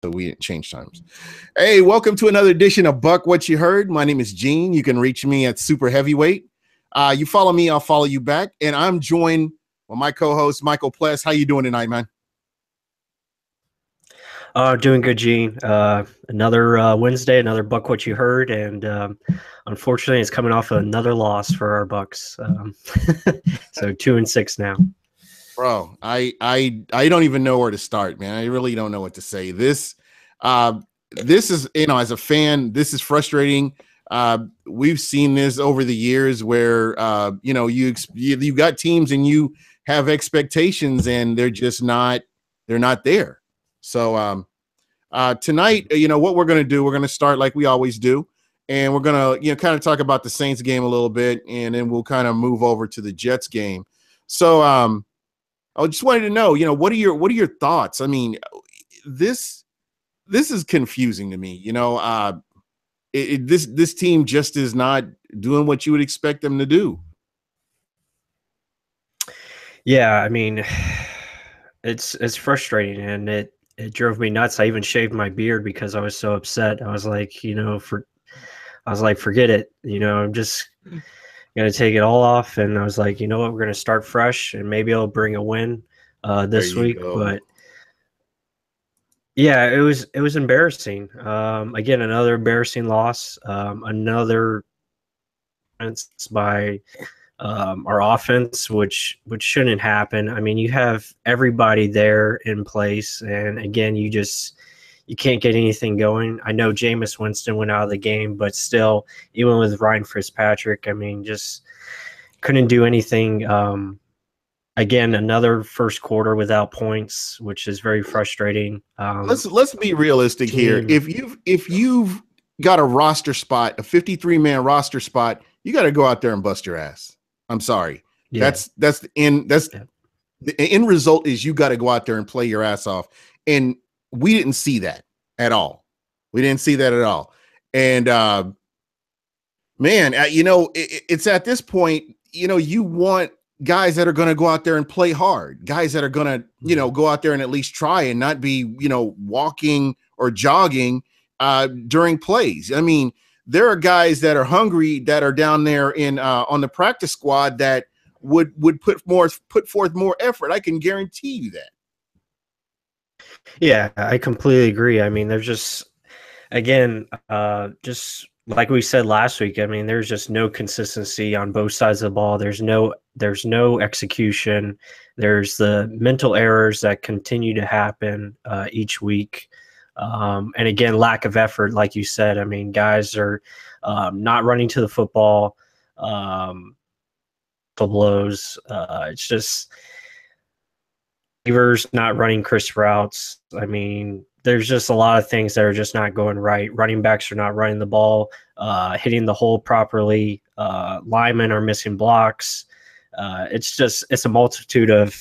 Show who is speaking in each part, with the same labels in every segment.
Speaker 1: So we didn't change times. Hey, welcome to another edition of Buck What You Heard. My name is Gene. You can reach me at Super Heavyweight. You follow me, I'll follow you back. And I'm joined by my co-host, Michael Pless. How you doing tonight, man?
Speaker 2: Doing good, Gene. Another Wednesday, another Buck What You Heard, and unfortunately, it's coming off another loss for our Bucs. So 2-6 now.
Speaker 1: Bro, I don't even know where to start, man. I really don't know what to say. This is, as a fan, this is frustrating. We've seen this over the years where you got teams and you have expectations and they're not there. So tonight, what we're gonna do, we're gonna start like we always do, and we're gonna kind of talk about the Saints game a little bit, and then we'll kind of move over to the Jets game. So I just wanted to know, what are your thoughts? I mean, this is confusing to me. This team just is not doing what you would expect them to do.
Speaker 2: Yeah, I mean, it's frustrating, and it drove me nuts. I even shaved my beard because I was so upset. I was like, forget it. I'm just gonna take it all off, and I was like, you know what, we're gonna start fresh, and maybe I'll bring a win this week.
Speaker 1: Go.
Speaker 2: But yeah, it was embarrassing. Again, another embarrassing loss. Another by our offense, which shouldn't happen. I mean, you have everybody there in place, and again, you can't get anything going. I know Jameis Winston went out of the game, but still, even with Ryan Fitzpatrick, I mean, just couldn't do anything. Again, another first quarter without points, which is very frustrating.
Speaker 1: Let's be realistic here. If you've got a roster spot, a 53-man roster spot, you got to go out there and bust your ass. I'm sorry. Yeah. The end result is you got to go out there and play your ass off. And we didn't see that at all. And man, it's at this point, you want guys that are going to go out there and play hard, guys that are going to, go out there and at least try and not be, walking or jogging during plays. I mean, there are guys that are hungry that are down there in on the practice squad that would put forth more effort. I can guarantee you that.
Speaker 2: Yeah, I completely agree. I mean, there's just, again, just like we said last week, I mean, there's just no consistency on both sides of the ball. There's no execution. There's the mental errors that continue to happen each week. And again, lack of effort, like you said. I mean, guys are not running to the football, blows. It's just receivers not running crisp routes. I mean, there's just a lot of things that are just not going right. Running backs are not running the ball, hitting the hole properly. Linemen are missing blocks. It's a multitude of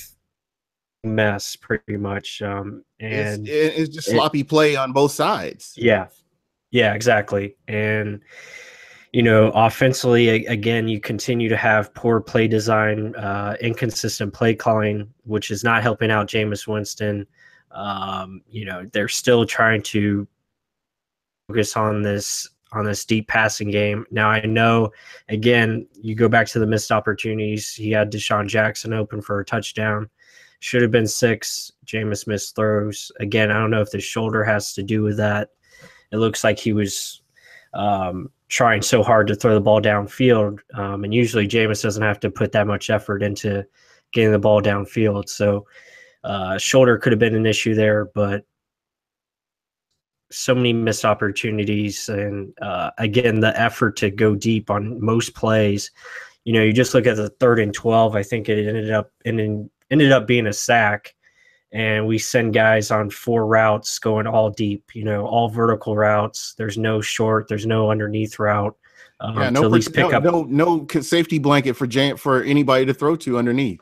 Speaker 2: mess, pretty much. And
Speaker 1: it's just sloppy play on both sides.
Speaker 2: Yeah, exactly. And offensively, again, you continue to have poor play design, inconsistent play calling, which is not helping out Jameis Winston. They're still trying to focus on this deep passing game. Now, I know, again, you go back to the missed opportunities. He had Deshaun Jackson open for a touchdown. Should have been 6. Jameis missed throws. Again, I don't know if the shoulder has to do with that. It looks like he was trying so hard to throw the ball downfield. And usually Jameis doesn't have to put that much effort into getting the ball downfield. So shoulder could have been an issue there, but so many missed opportunities. And again, the effort to go deep on most plays, you just look at the 3rd and 12, I think it ended up being a sack. And we send guys on 4 routes going all deep, all vertical routes. There's no short, there's no underneath route.
Speaker 1: No safety blanket for anybody to throw to underneath.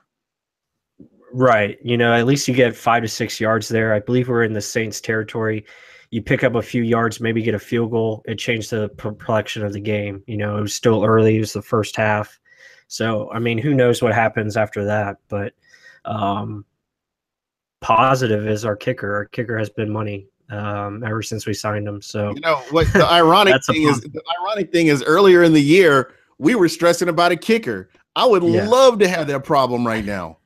Speaker 2: Right. At least you get 5 to 6 yards there. I believe we're in the Saints territory. You pick up a few yards, maybe get a field goal. It changed the complexion of the game. It was still early. It was the first half. So, I mean, who knows what happens after that. But positive is our kicker. Our kicker has been money. ever since we signed him. So
Speaker 1: what the ironic
Speaker 2: that's
Speaker 1: thing is? The ironic thing is, earlier in the year we were stressing about a kicker. I would love to have that problem right now.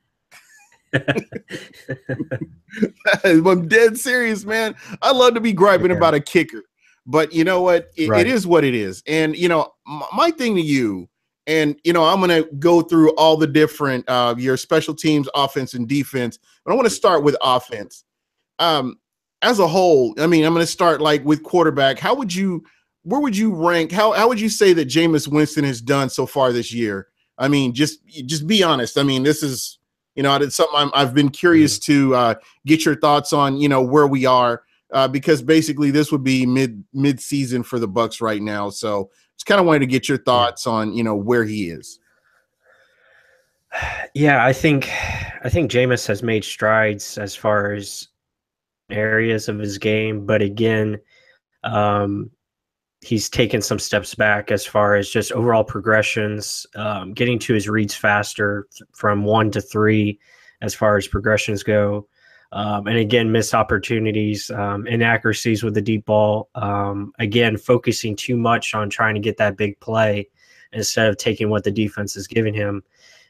Speaker 1: I'm dead serious, man. I love to be griping about a kicker, but you know what? It is what it is. And my thing to you, and I'm going to go through all the different your special teams, offense and defense, but I want to start with offense. As a whole, I mean, I'm going to start like with quarterback. Where would you rank? How would you say that Jameis Winston has done so far this year? I mean, just be honest. I mean, this is, it's something I've been curious to get your thoughts on, where we are, because basically this would be mid season for the Bucs right now. So just kind of wanted to get your thoughts on, where he is.
Speaker 2: Yeah, I think Jameis has made strides as far as areas of his game, but again, he's taken some steps back as far as just overall progressions, getting to his reads faster from 1 to 3 as far as progressions go. And again, missed opportunities, inaccuracies with the deep ball. Again, focusing too much on trying to get that big play instead of taking what the defense is giving him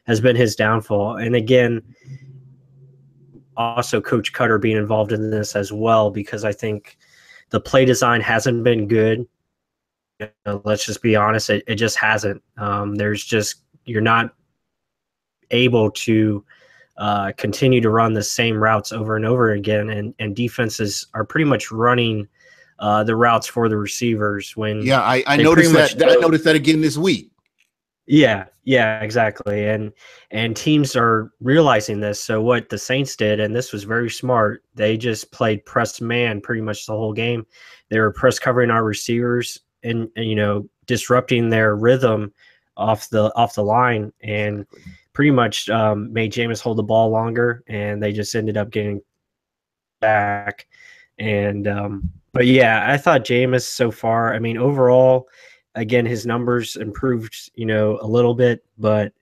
Speaker 2: has been his downfall. And again, also Coach Cutter being involved in this as well, because I think the play design hasn't been good. Let's just be honest, it just hasn't. You're not able to continue to run the same routes over and over again, and defenses are pretty much running the routes for the receivers. When
Speaker 1: I noticed that. I noticed that again this week.
Speaker 2: Yeah, exactly. And teams are realizing this. So what the Saints did, and this was very smart, they just played press man pretty much the whole game. They were press covering our receivers and disrupting their rhythm off the line, and pretty much made Jameis hold the ball longer, and they just ended up getting back. And but yeah, I thought Jameis so far, I mean, overall, again, his numbers improved, a little bit, but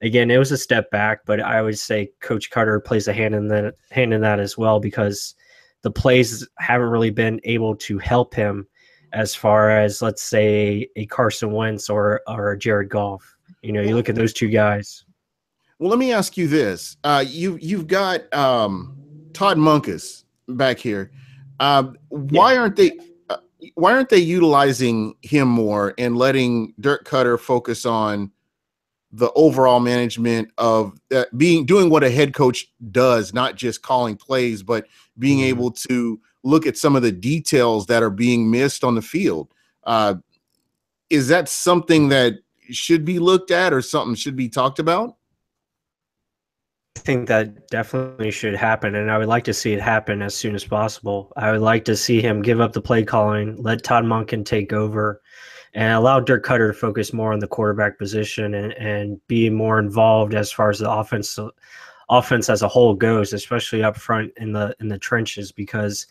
Speaker 2: again, it was a step back. But I would say Coach Carter plays a hand in that as well, because the plays haven't really been able to help him as far as, let's say, a Carson Wentz or a Jared Goff. You look at those two guys.
Speaker 1: Well, let me ask you this: you've got Todd Monkus back here. Why aren't they utilizing him more and letting Dirk Cutter focus on the overall management of doing what a head coach does, not just calling plays, but being able to look at some of the details that are being missed on the field? Is that something that should be looked at or something should be talked about?
Speaker 2: I think that definitely should happen, and I would like to see it happen as soon as possible. I would like to see him give up the play calling, let Todd Monken take over, and allow Dirk Cutter to focus more on the quarterback position and be more involved as far as the offense as a whole goes, especially up front in the trenches, because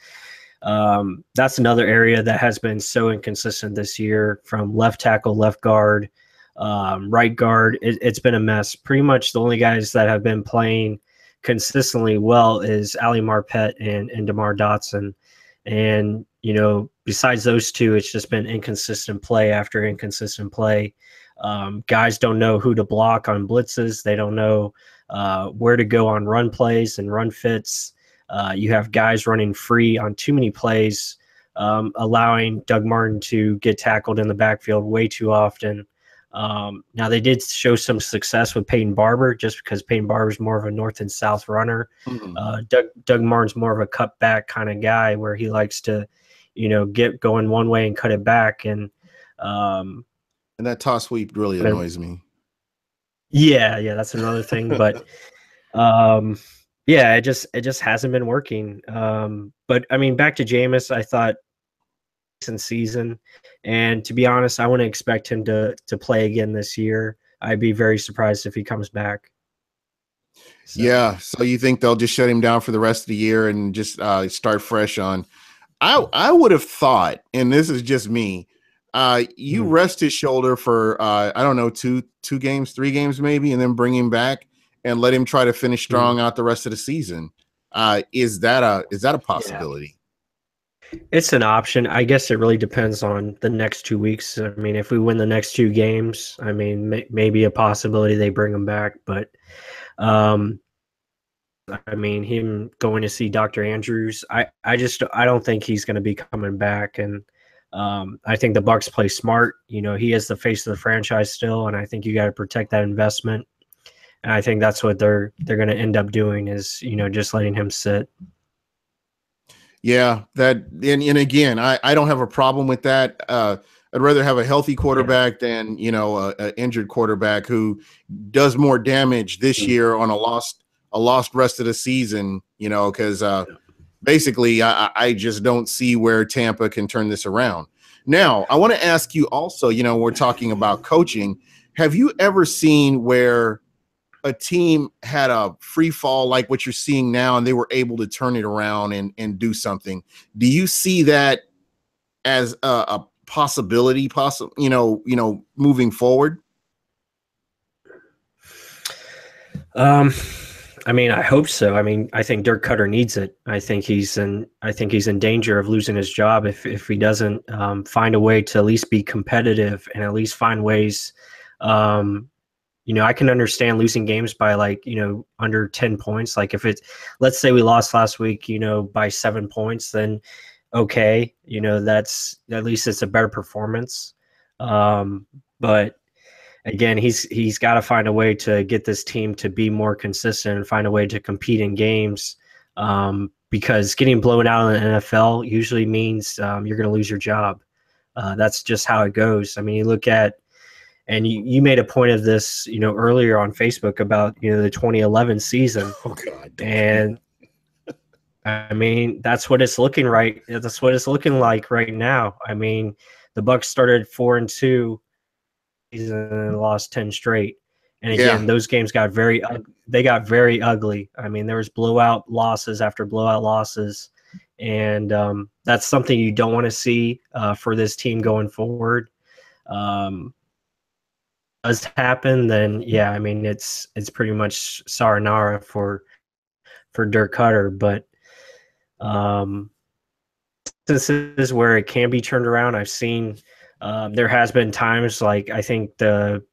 Speaker 2: that's another area that has been so inconsistent this year, from left tackle, left guard, right guard. It's been a mess. Pretty much the only guys that have been playing consistently well is Ali Marpet and DeMar Dotson. And, besides those two, it's just been inconsistent play after inconsistent play. Guys don't know who to block on blitzes. They don't know where to go on run plays and run fits. You have guys running free on too many plays, allowing Doug Martin to get tackled in the backfield way too often. Now, they did show some success with Peyton Barber, just because Peyton Barber is more of a north and south runner. Doug Martin's more of a cut back kind of guy, where he likes to, get going one way and cut it back. And
Speaker 1: that toss sweep really annoys me.
Speaker 2: Yeah, that's another thing. But it just hasn't been working. But I mean, back to Jameis, I thought in season, and to be honest, I wouldn't expect him to play again this year. I'd be very surprised if he comes back.
Speaker 1: So you think they'll just shut him down for the rest of the year and just start fresh on? I would have thought, and this is just me, you rest his shoulder for I don't know, two games, 3 games maybe, and then bring him back and let him try to finish strong out the rest of the season. Is that a possibility?
Speaker 2: It's an option. I guess it really depends on the next 2 weeks. I mean, if we win the next 2 games, I mean, maybe a possibility they bring him back. But um, I mean, him going to see Dr. Andrews, I don't think he's going to be coming back. And I think the Bucs play smart. You know, he is the face of the franchise still, and I think you got to protect that investment. And I think that's what they're going to end up doing is, you know, just letting him sit.
Speaker 1: Yeah, and again, I don't have a problem with that. I'd rather have a healthy quarterback than, you know, a injured quarterback who does more damage this year on a lost rest of the season, you know, because basically I just don't see where Tampa can turn this around. Now, I want to ask you also, you know, we're talking about coaching. Have you ever seen where a team had a free fall like what you're seeing now and they were able to turn it around and do something? Do you see that as a possibility, moving forward?
Speaker 2: Um, I mean, I hope so. I mean, I think Dirk Cutter needs it. I think he's in danger of losing his job if he doesn't find a way to at least be competitive and at least find ways. You know, I can understand losing games by like, you know, under 10 points. Like if it's, let's say we lost last week, you know, by 7 points, then okay, you know, that's at least it's a better performance. But again, he's got to find a way to get this team to be more consistent and find a way to compete in games. Because getting blown out in the NFL usually means you're going to lose your job. That's just how it goes. I mean, you look at, and you made a point of this, you know, earlier on Facebook about, you know, the 2011 season.
Speaker 1: Oh God.
Speaker 2: And I mean, that's what it's looking right. That's what it's looking like right now. I mean, the Bucs started 4-2 and lost 10 straight. And
Speaker 1: Yeah.
Speaker 2: again, those games got they got very ugly. I mean, there was blowout losses after blowout losses. And that's something you don't want to see for this team going forward. Does happen, then yeah, I mean it's pretty much sayonara for Dirk Cutter. But this is where it can be turned around. I've seen there has been times like I think the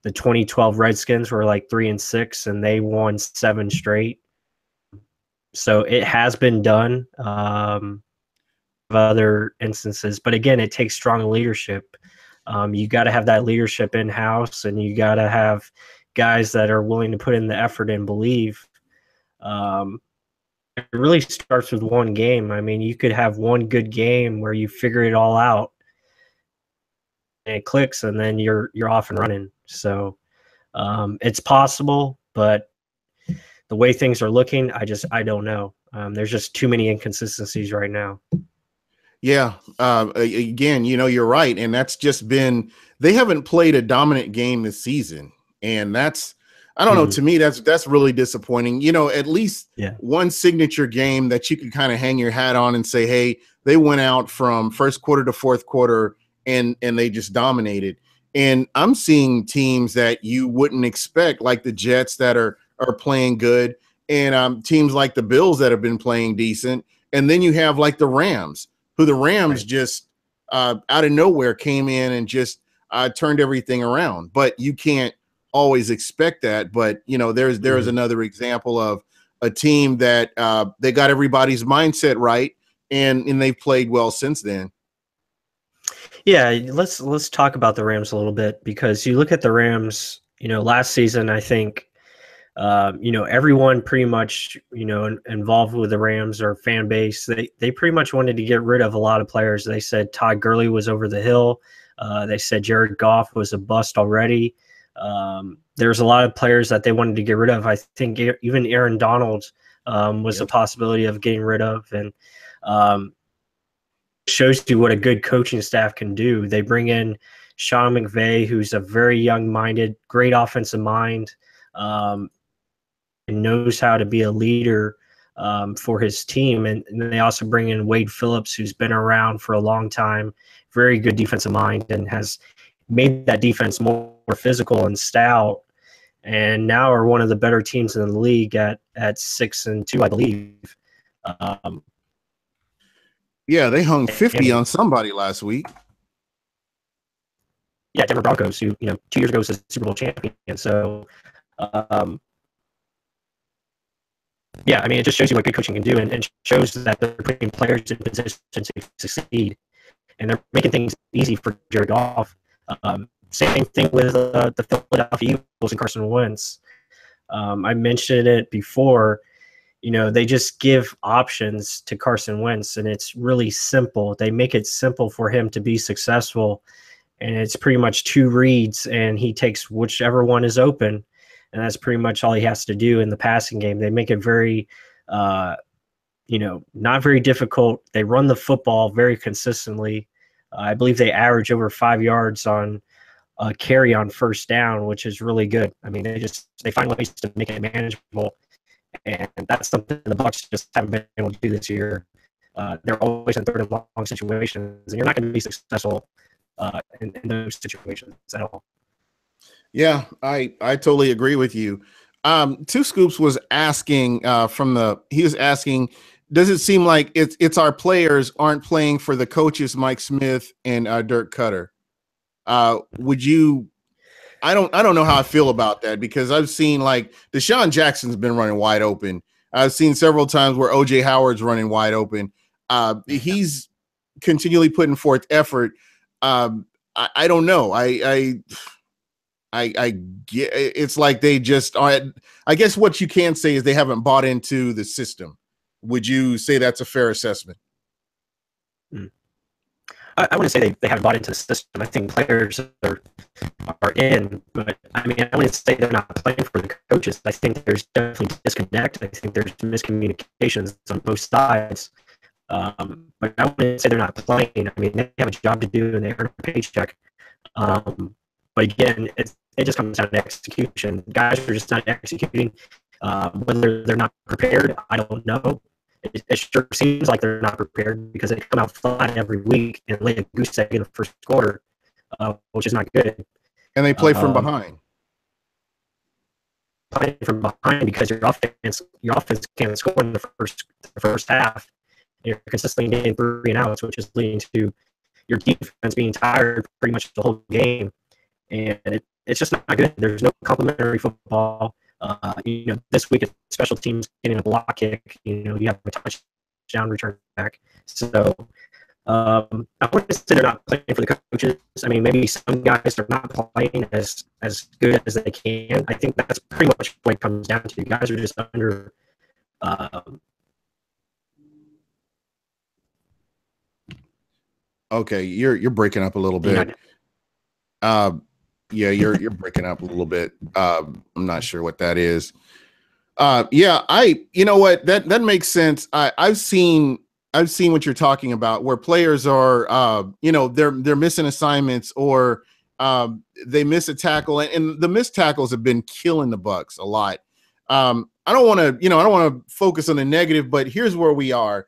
Speaker 2: 2012 Redskins were like 3-6 and they won 7 straight. So it has been done. Other instances, but again, it takes strong leadership. You got to have that leadership in house, and you got to have guys that are willing to put in the effort and believe. It really starts with one game. I mean, you could have one good game where you figure it all out, and it clicks, and then you're off and running. So it's possible, but the way things are looking, I don't know. There's just too many inconsistencies right now.
Speaker 1: Yeah. Again, you know, you're right. And that's just been, they haven't played a dominant game this season. And that's, I don't know, to me, that's really disappointing. You know, at least one signature game that you could kind of hang your hat on and say, hey, they went out from first quarter to fourth quarter and they just dominated. And I'm seeing teams that you wouldn't expect, like the Jets that are playing good, and teams like the Bills that have been playing decent. And then you have like the Rams, who the Rams just out of nowhere came in and just turned everything around. But you can't always expect that. But, you know, there's another example of a team that they got everybody's mindset right, and they've played well since then.
Speaker 2: Yeah, let's talk about the Rams a little bit, because you look at the Rams, you know, last season, I think you know, everyone pretty much, you know, involved with the Rams or fan base, they pretty much wanted to get rid of a lot of players. They said Todd Gurley was over the hill. They said Jared Goff was a bust already. There's a lot of players that they wanted to get rid of. I think even Aaron Donald was a possibility of getting rid of. And shows you what a good coaching staff can do. They bring in Sean McVay, who's a very young-minded, great offensive mind. And knows how to be a leader for his team. And they also bring in Wade Phillips, who's been around for a long time, very good defensive mind, and has made that defense more physical and stout. And now are one of the better teams in the league at 6-2, I believe.
Speaker 1: Yeah, they hung 50
Speaker 2: And
Speaker 1: on somebody last week.
Speaker 2: yeah, Denver Broncos, who 2 years ago was a Super Bowl champion. So, um, yeah, I mean, it just shows you what good coaching can do, and shows that they're putting players in position to succeed, and they're making things easy for Jared Goff. Same thing with the Philadelphia Eagles and Carson Wentz. I mentioned it before. They just give options to Carson Wentz, and it's really simple. They make it simple for him to be successful, and it's pretty much two reads, and he takes whichever one is open, and that's pretty much all he has to do in the passing game. They make it very, not very difficult. They run the football very consistently. I believe they average over 5 yards on carry on first down, which is really good. I mean, they find ways to make it manageable, and that's something the Bucs just haven't been able to do this year. They're always in third and long situations, and you're not going to be successful in those situations at all.
Speaker 1: Yeah, I totally agree with you. Two Scoops was asking he was asking, does it seem like it's our players aren't playing for the coaches, Mike Smith and Dirk Cutter? Would you? I don't know how I feel about that, because I've seen like Deshaun Jackson's been running wide open. I've seen several times where OJ Howard's running wide open. He's continually putting forth effort. I don't know. I get, it's like they just are. I guess what you can say is they haven't bought into the system. Would you say that's a fair assessment?
Speaker 2: I wouldn't say they haven't bought into the system. I think players are in, but I mean, I wouldn't say they're not playing for the coaches. I think there's definitely disconnect. I think there's miscommunications on both sides. But I wouldn't say they're not playing. I mean, they have a job to do and they earn a paycheck. But again, it just comes down to execution. Guys are just not executing. Whether they're not prepared, I don't know. It sure seems like they're not prepared, because they come out flat every week and lay a goose egg in the first quarter, which is not good.
Speaker 1: And they play from behind.
Speaker 2: Playing from behind because your offense can't score in the first half. You're consistently getting 3 and outs, which is leading to your defense being tired pretty much the whole game, and it's just not good. There's no complimentary football. This week it's special teams getting a block kick. You have a touchdown return back. So I wouldn't say they're not playing for the coaches. I mean, maybe some guys are not playing as good as they can. I think that's pretty much what it comes down to. Guys are just under.
Speaker 1: Okay, you're breaking up a little bit. Yeah, you're breaking up a little bit. I'm not sure what that is. You know what, that makes sense. I've seen what you're talking about, where players are they're missing assignments, or they miss a tackle, and the missed tackles have been killing the Bucs a lot. I don't want to focus on the negative, but here's where we are.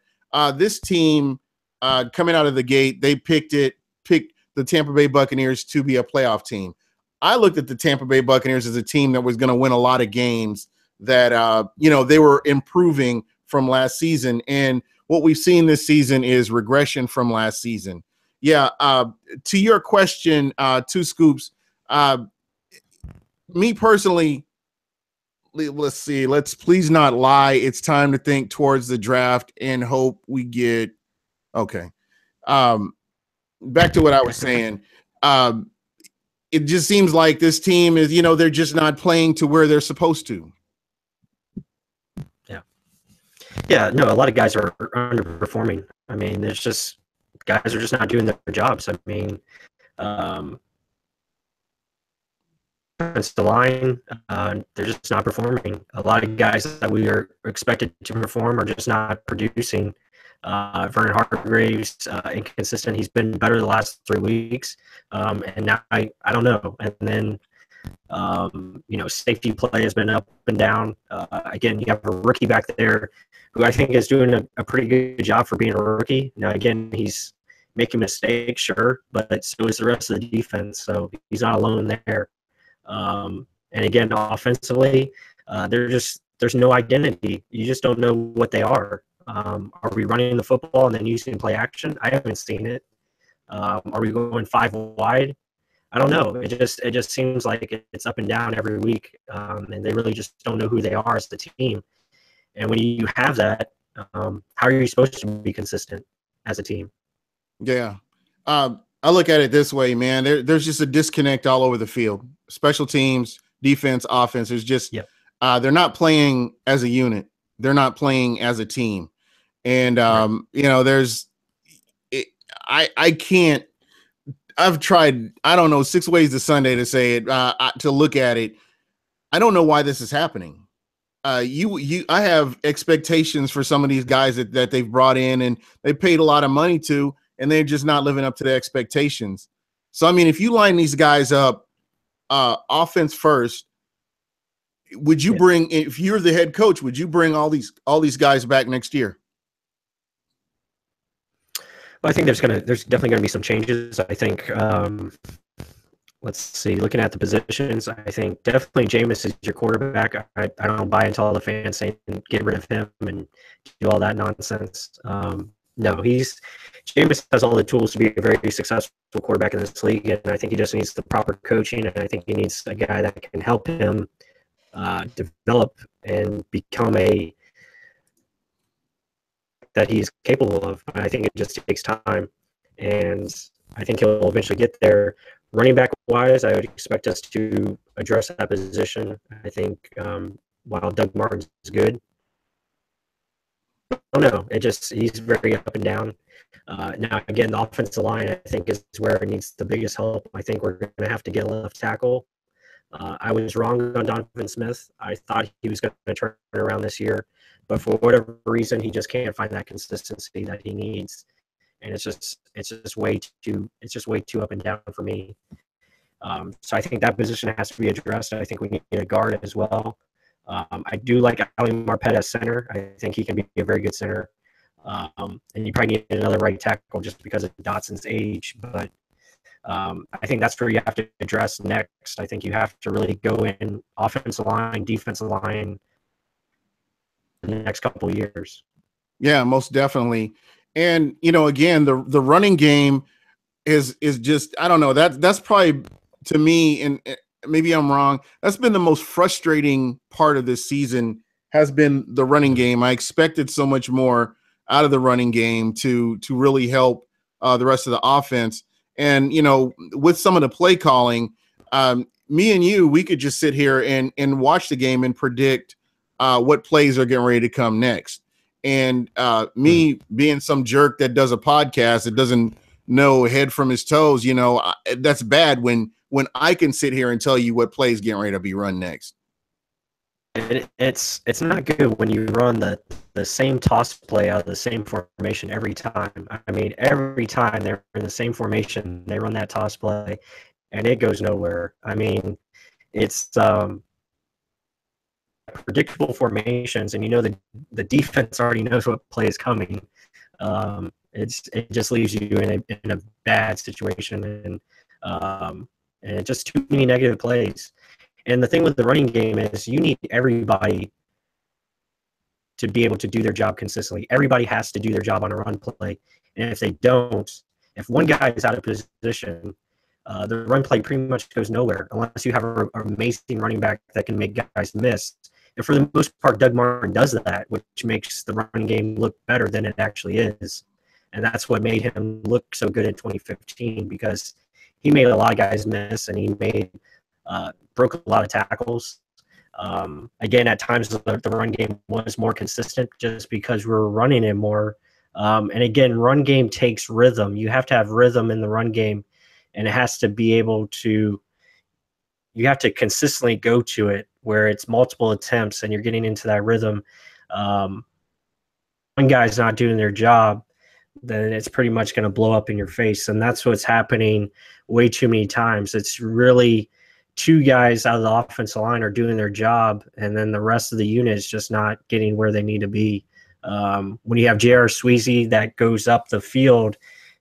Speaker 1: This team coming out of the gate, they picked the Tampa Bay Buccaneers to be a playoff team. I looked at the Tampa Bay Buccaneers as a team that was going to win a lot of games, that they were improving from last season, and what we've seen this season is regression from last season. Yeah. To your question, Two Scoops, me personally, let's see. Let's please not lie. It's time to think towards the draft and hope we get. Okay. Back to what I was saying. It just seems like this team is, they're just not playing to where they're supposed to.
Speaker 2: Yeah, no, a lot of guys are underperforming. I mean, there's just guys are just not doing their jobs. I mean, it's the line, they're just not performing. A lot of guys that we are expected to perform are just not producing. Vernon Hargreaves, inconsistent. He's been better the last 3 weeks, and now I don't know. And then safety play has been up and down. Again, you have a rookie back there who I think is doing a pretty good job for being a rookie. Now, again, he's making mistakes, sure, but so is the rest of the defense. So he's not alone there. And again, offensively, there's no identity. You just don't know what they are. Are we running the football and then using play action? I haven't seen it. Are we going 5 wide? I don't know. It just seems like it's up and down every week, and they really just don't know who they are as the team. And when you have that, how are you supposed to be consistent as a team?
Speaker 1: Yeah. I look at it this way, man. There's just a disconnect all over the field. Special teams, defense, offense. There's just they're not playing as a unit. They're not playing as a team. And there's I can't. I've tried, I don't know, 6 ways to Sunday to say it, to look at it. I don't know why this is happening. I have expectations for some of these guys that they've brought in and they paid a lot of money to, and they're just not living up to the expectations. So, I mean, if you line these guys up, offense first, would you bring, if you're the head coach, would you bring all these guys back next year?
Speaker 2: Well, I think there's definitely gonna be some changes. I think let's see, looking at the positions, I think definitely Jameis is your quarterback. I don't buy into all the fans saying get rid of him and do all that nonsense. No, Jameis has all the tools to be a very successful quarterback in this league, and I think he just needs the proper coaching, and I think he needs a guy that can help him develop and become that he's capable of. I think it just takes time, and I think he'll eventually get there. Running back wise, I would expect us to address that position. I think while Doug Martin's good, I don't know. He's very up and down. Now, again, the offensive line, I think, is where it needs the biggest help. I think we're going to have to get a left tackle. I was wrong on Donovan Smith. I thought he was going to turn around this year, but for whatever reason, he just can't find that consistency that he needs, and it's just way too up and down for me. So I think that position has to be addressed. I think we need a guard as well. I do like Ali Marpet as center. I think he can be a very good center. And you probably need another right tackle just because of Dotson's age, but I think that's where you have to address next. I think you have to really go in offensive line, defensive line in the next couple of years.
Speaker 1: Yeah, most definitely. And again, the running game is just, I don't know, that's probably, to me, and maybe I'm wrong, that's been the most frustrating part of this season, has been the running game. I expected so much more out of the running game to really help the rest of the offense. And, with some of the play calling, me and you, we could just sit here and watch the game and predict what plays are getting ready to come next. And me being some jerk that does a podcast that doesn't know head from his toes, that's bad when I can sit here and tell you what plays getting ready to be run next.
Speaker 2: It's not good when you run the same toss play out of the same formation every time. I mean, every time they're in the same formation, they run that toss play, and it goes nowhere. I mean, it's predictable formations, and the defense already knows what play is coming. It just leaves you in a bad situation, and just too many negative plays. And the thing with the running game is you need everybody to be able to do their job consistently. Everybody has to do their job on a run play. And if they don't, if one guy is out of position, the run play pretty much goes nowhere unless you have an amazing running back that can make guys miss. And for the most part, Doug Martin does that, which makes the running game look better than it actually is. And that's what made him look so good in 2015, because he made a lot of guys miss, and he broke a lot of tackles. Again, at times the run game was more consistent just because we were running it more. And again, run game takes rhythm. You have to have rhythm in the run game, and it has to be able to, you have to consistently go to it where it's multiple attempts and you're getting into that rhythm. One guy's not doing their job, then it's pretty much going to blow up in your face. And that's what's happening way too many times. It's really two guys out of the offensive line are doing their job, and then the rest of the unit is just not getting where they need to be. When you have J.R. Sweezy that goes up the field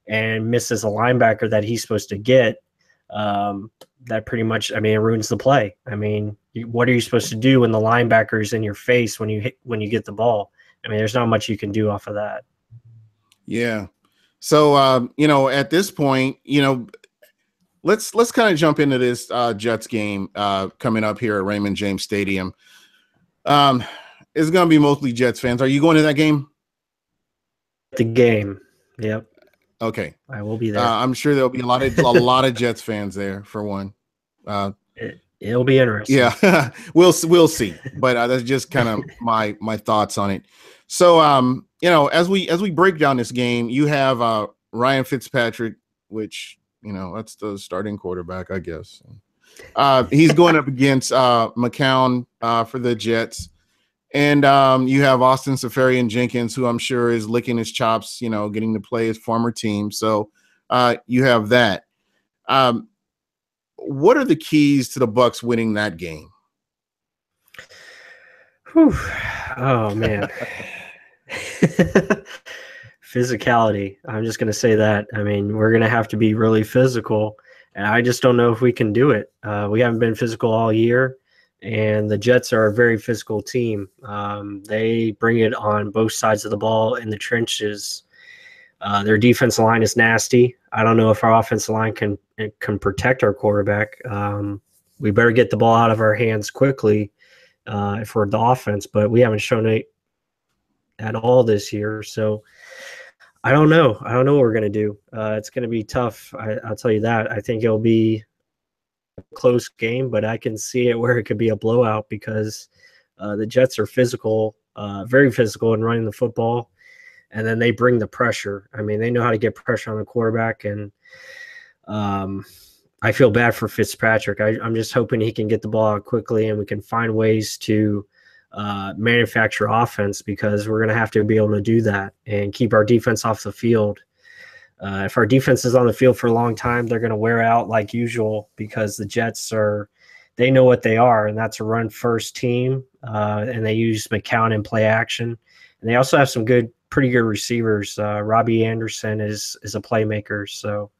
Speaker 2: and misses a linebacker that he's supposed to get, that pretty much, it ruins the play. What are you supposed to do when the linebacker's in your face when you get the ball? I mean, there's not much you can do off of that.
Speaker 1: Yeah. So, at this point, let's kind of jump into this Jets game coming up here at Raymond James Stadium. It's going to be mostly Jets fans. Are you going to that game?
Speaker 2: The game. Yep.
Speaker 1: Okay.
Speaker 2: I will be there.
Speaker 1: I'm sure there'll be a lot of Jets fans there for one.
Speaker 2: It'll be interesting.
Speaker 1: Yeah, we'll see. But that's just kind of my thoughts on it. So, as we break down this game, you have Ryan Fitzpatrick, which that's the starting quarterback, I guess. He's going up against McCown for the Jets, and you have Austin Seferian-Jenkins, who I'm sure is licking his chops, getting to play his former team. So you have that. What are the keys to the Bucs winning that game?
Speaker 2: Whew. Oh man. Physicality. I'm just going to say that. I mean, we're going to have to be really physical, and I just don't know if we can do it. We haven't been physical all year, and the Jets are a very physical team. They bring it on both sides of the ball in the trenches. Their defensive line is nasty. I don't know if our offensive line can protect our quarterback. We better get the ball out of our hands quickly for the offense, but we haven't shown it at all this year. So I don't know. I don't know what we're going to do. It's going to be tough. I'll tell you that. I think it'll be a close game, but I can see it where it could be a blowout because the Jets are physical, very physical in running the football. And then they bring the pressure. I mean, they know how to get pressure on the quarterback. And I feel bad for Fitzpatrick. I'm just hoping he can get the ball out quickly and we can find ways to manufacture offense, because we're going to have to be able to do that and keep our defense off the field. If our defense is on the field for a long time, they're going to wear out like usual, because the Jets they know what they are, and that's a run-first team, and they use McCown in play action. And they also have some pretty good receivers. Robbie Anderson is a playmaker. So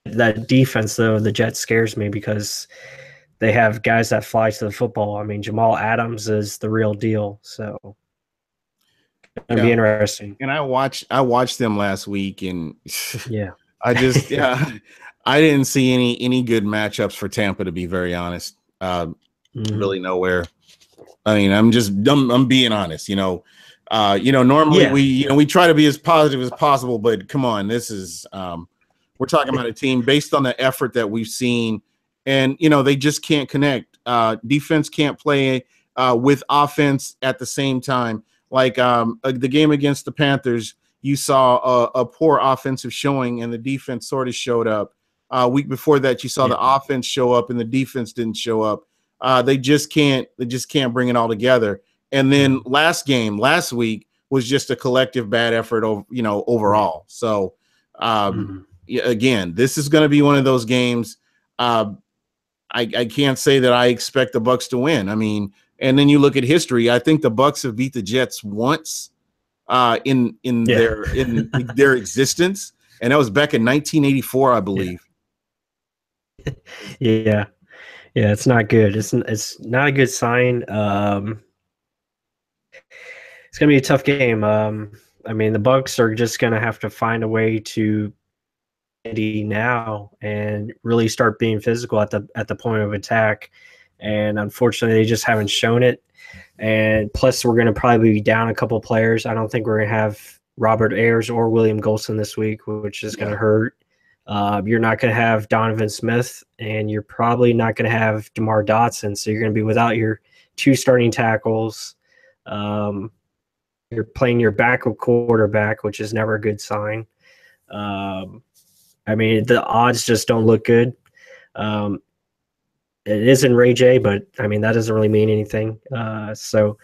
Speaker 2: that defense, though, the Jets scares me because they have guys that fly to the football. I mean, Jamal Adams is the real deal. So it's going to be interesting.
Speaker 1: And I watched them last week, and
Speaker 2: yeah,
Speaker 1: I just I didn't see any good matchups for Tampa, to be very honest. Really nowhere. I mean, I'm being honest. Normally we try to be as positive as possible, but come on, this is we're talking about a team based on the effort that we've seen, and they just can't connect. Defense can't play with offense at the same time. Like the game against the Panthers, you saw a poor offensive showing, and the defense sort of showed up. Week before that, you saw the offense show up, and the defense didn't show up. They just can't bring it all together. And then last week was just a collective bad effort overall. So again, this is going to be one of those games. I can't say that I expect the Bucs to win. I mean, and then you look at history. I think the Bucs have beat the Jets once in their existence, and that was back in 1984, I believe.
Speaker 2: Yeah. Yeah, it's not good. It's not a good sign. It's gonna be a tough game. I mean, the Bucs are just gonna have to find a way to now and really start being physical at the point of attack. And unfortunately, they just haven't shown it. And plus, we're gonna probably be down a couple players. I don't think we're gonna have Robert Ayers or William Golson this week, which is gonna hurt. You're not going to have Donovan Smith, and you're probably not going to have DeMar Dotson. So you're going to be without your two starting tackles. You're playing your backup quarterback, which is never a good sign. I mean, the odds just don't look good. It isn't Ray J, but I mean, that doesn't really mean anything. So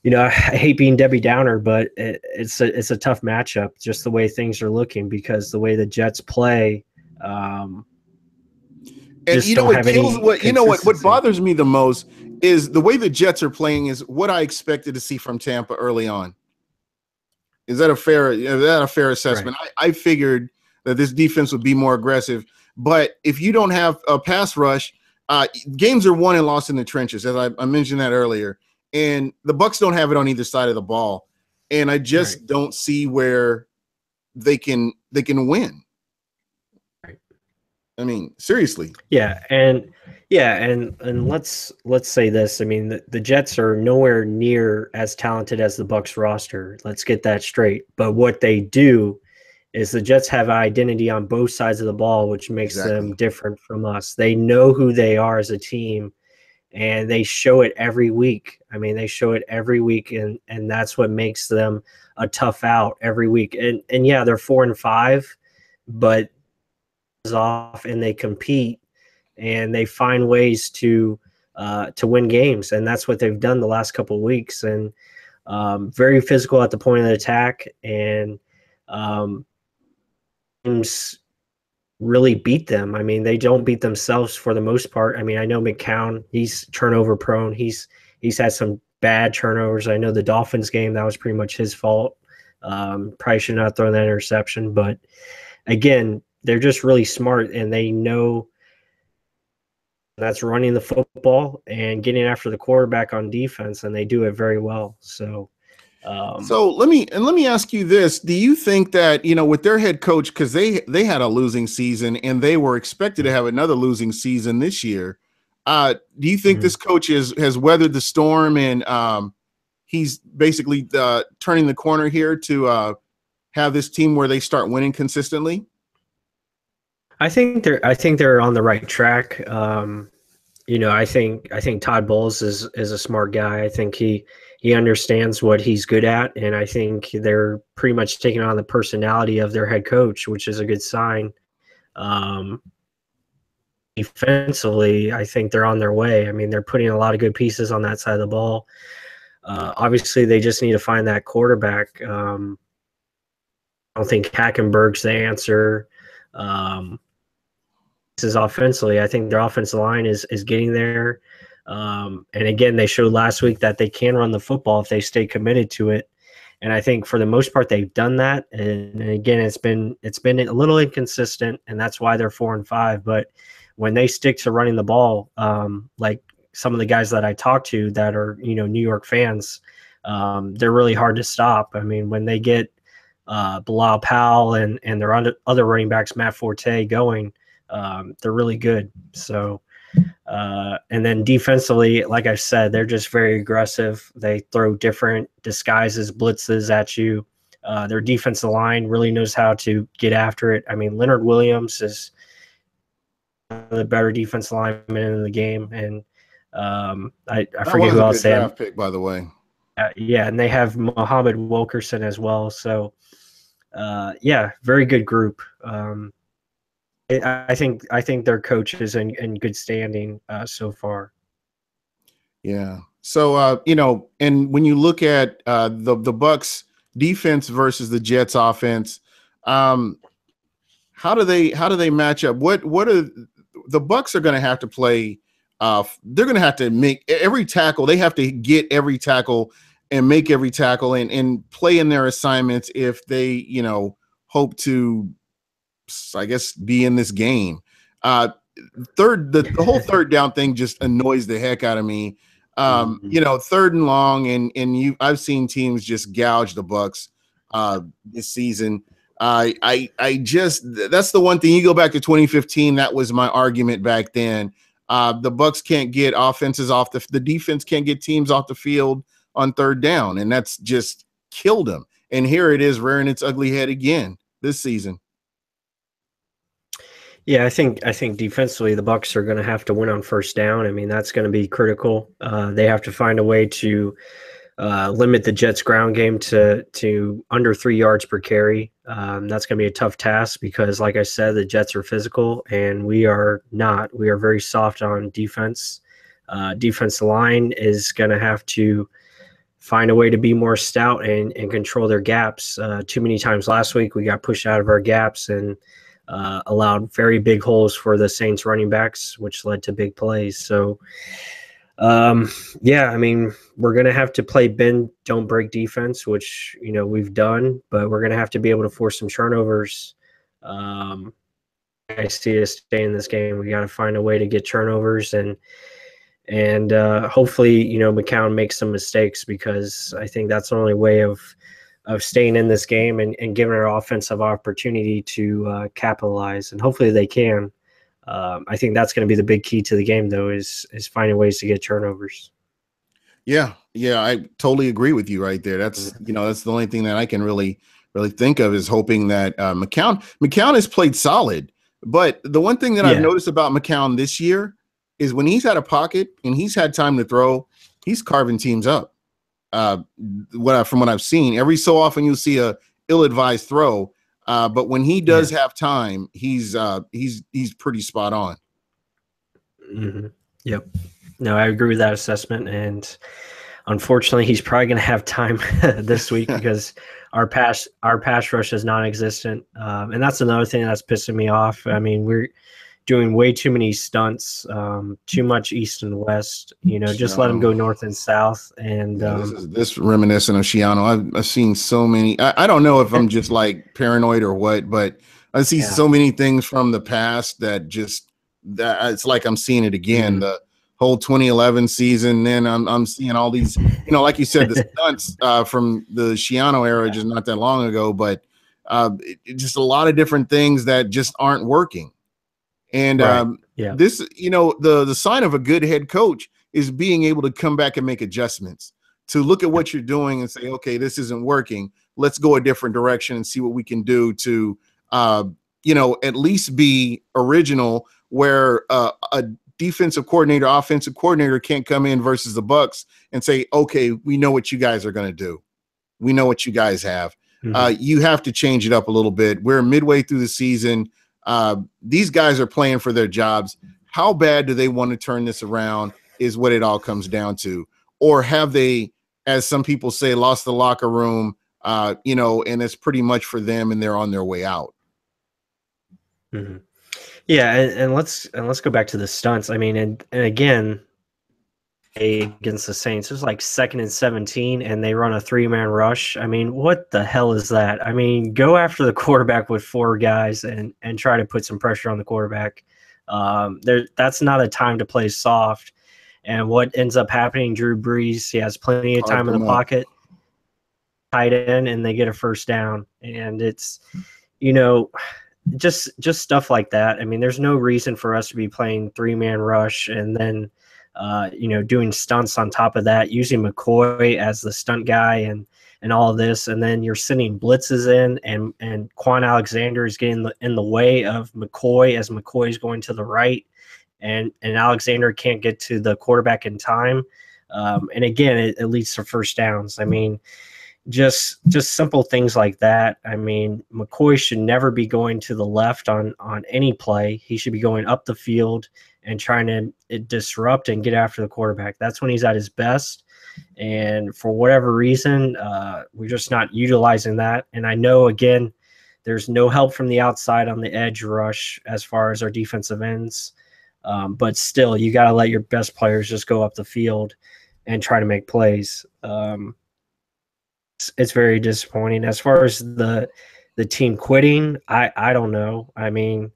Speaker 2: I hate being Debbie Downer, but it's a tough matchup, just the way things are looking, because the way the Jets play.
Speaker 1: And what bothers me the most is the way the Jets are playing is what I expected to see from Tampa early on. Is that a fair assessment? Right. I figured that this defense would be more aggressive, but if you don't have a pass rush, games are won and lost in the trenches, as I mentioned that earlier. and the Bucs don't have it on either side of the ball, and I just don't see where they can win.
Speaker 2: Right.
Speaker 1: I mean, seriously.
Speaker 2: Yeah, and let's say this. I mean, the Jets are nowhere near as talented as the Bucs roster. Let's get that straight. But what they do is the Jets have identity on both sides of the ball, which makes them different from us. They know who they are as a team, and they show it every week. I mean, they show it every week, and that's what makes them a tough out every week. And yeah, they're 4-5, but off and they compete and they find ways to win games, and that's what they've done the last couple of weeks. And very physical at the point of the attack, and teams really beat them. I mean, they don't beat themselves for the most part. I mean, I know McCown, he's turnover prone. He's had some bad turnovers. I know the Dolphins game, that was pretty much his fault. Probably should not throw that interception, but again, they're just really smart, and they know that's running the football and getting after the quarterback on defense, and they do it very well. So
Speaker 1: let me ask you this: do you think that, with their head coach, because they had a losing season and they were expected to have another losing season this year, do you think this coach has weathered the storm, and he's basically turning the corner here to have this team where they start winning consistently?
Speaker 2: I think they're on the right track. I think Todd Bowles is a smart guy. I think he understands what he's good at, and I think they're pretty much taking on the personality of their head coach, which is a good sign. Defensively, I think they're on their way. I mean, they're putting a lot of good pieces on that side of the ball. Obviously, they just need to find that quarterback. I don't think Hackenberg's the answer. This is offensively. I think their offensive line is getting there. And again, they showed last week that they can run the football if they stay committed to it. And I think for the most part they've done that. And again, it's been a little inconsistent, and that's why they're 4-5. But when they stick to running the ball, like some of the guys that I talked to that are New York fans, they're really hard to stop. I mean, when they get Bilal Powell and their other running backs, Matt Forte, going, they're really good. So, and then defensively, like I said, they're just very aggressive. They throw different disguises, blitzes at you. Their defensive line really knows how to get after it. I mean, Leonard Williams is the better defensive lineman in the game, and I forget who else they have.
Speaker 1: Draft pick, by the way.
Speaker 2: Yeah, and they have Muhammad Wilkerson as well. So, yeah, very good group. I think their coach is in good standing so far.
Speaker 1: Yeah. So and when you look at the Bucs defense versus the Jets offense, how do they match up? What are the Bucs are going to have to play? They're going to have to make every tackle. They have to get every tackle and make every tackle and play in their assignments if they hope to, I guess, be in this game. The whole third down thing just annoys the heck out of me. Third and long, and I've seen teams just gouge the Bucs this season. I just, that's the one thing. You go back to 2015, that was my argument back then. The Bucs can't get offenses off the defense can't get teams off the field on third down, and that's just killed them. And here it is rearing its ugly head again this season.
Speaker 2: Yeah, I think defensively the Bucs are going to have to win on first down. I mean, that's going to be critical. They have to find a way to limit the Jets' ground game to under 3 yards per carry. That's going to be a tough task because, like I said, the Jets are physical and we are not. We are very soft on defense. Defensive line is going to have to find a way to be more stout and control their gaps. Too many times last week we got pushed out of our gaps and allowed very big holes for the Saints running backs, which led to big plays. So, yeah, I mean, we're going to have to play bend, don't break defense, which, we've done, but we're going to have to be able to force some turnovers. I see us stay in this game. We got to find a way to get turnovers and And hopefully, McCown makes some mistakes, because I think that's the only way of staying in this game and giving our offensive opportunity to capitalize. And hopefully they can. I think that's going to be the big key to the game, though, is finding ways to get turnovers.
Speaker 1: Yeah, I totally agree with you right there. That's that's the only thing that I can really think of, is hoping that McCown has played solid. But the one thing that I've noticed about McCown this year is when he's had a pocket and he's had time to throw, he's carving teams up. From what I've seen, every so often you'll see a ill-advised throw, but when he does have time, he's pretty spot on.
Speaker 2: Mm-hmm. Yep. No, I agree with that assessment, and unfortunately, he's probably going to have time this week because our pass rush is non-existent, and that's another thing that's pissing me off. I mean, we're doing way too many stunts, too much east and west. Just let them go north and south. And
Speaker 1: this reminiscent of Shiano. I've seen so many. I don't know if I'm just like paranoid or what, but I see so many things from the past that it's like I'm seeing it again. The whole 2011 season. Then I'm seeing all these, like you said, the stunts from the Shiano era, just not that long ago. But just a lot of different things that just aren't working. And this, the sign of a good head coach is being able to come back and make adjustments, to look at what you're doing and say, okay, this isn't working. Let's go a different direction and see what we can do to, at least be original, where a defensive coordinator, offensive coordinator can't come in versus the Bucs and say, okay, we know what you guys are going to do. We know what you guys have. You have to change it up a little bit. We're midway through the season. These guys are playing for their jobs. How bad do they want to turn this around is what it all comes down to. Or have they, as some people say, lost the locker room, and it's pretty much for them and they're on their way out.
Speaker 2: Mm-hmm. Yeah, and let's go back to the stunts. I mean, and again, against the Saints, it was like 2nd and 17, and they run a 3-man rush. I mean, what the hell is that? I mean, go after the quarterback with 4 guys and try to put some pressure on the quarterback. That's not a time to play soft. And what ends up happening, Drew Brees, he has plenty of time in the pocket, tight end, and they get a first down. And it's, just stuff like that. I mean, there's no reason for us to be playing 3-man rush and then doing stunts on top of that, using McCoy as the stunt guy and all of this, and then you're sending blitzes in, and Quan Alexander is getting in the way of McCoy as McCoy is going to the right, and Alexander can't get to the quarterback in time, and again it leads to first downs. I mean, just simple things like that. I mean, McCoy should never be going to the left on any play. He should be going up the field and trying to disrupt and get after the quarterback. That's when he's at his best. And for whatever reason, we're just not utilizing that. And I know, again, there's no help from the outside on the edge rush as far as our defensive ends. But still, you got to let your best players just go up the field and try to make plays. It's very disappointing. As far as the team quitting, I don't know. I mean,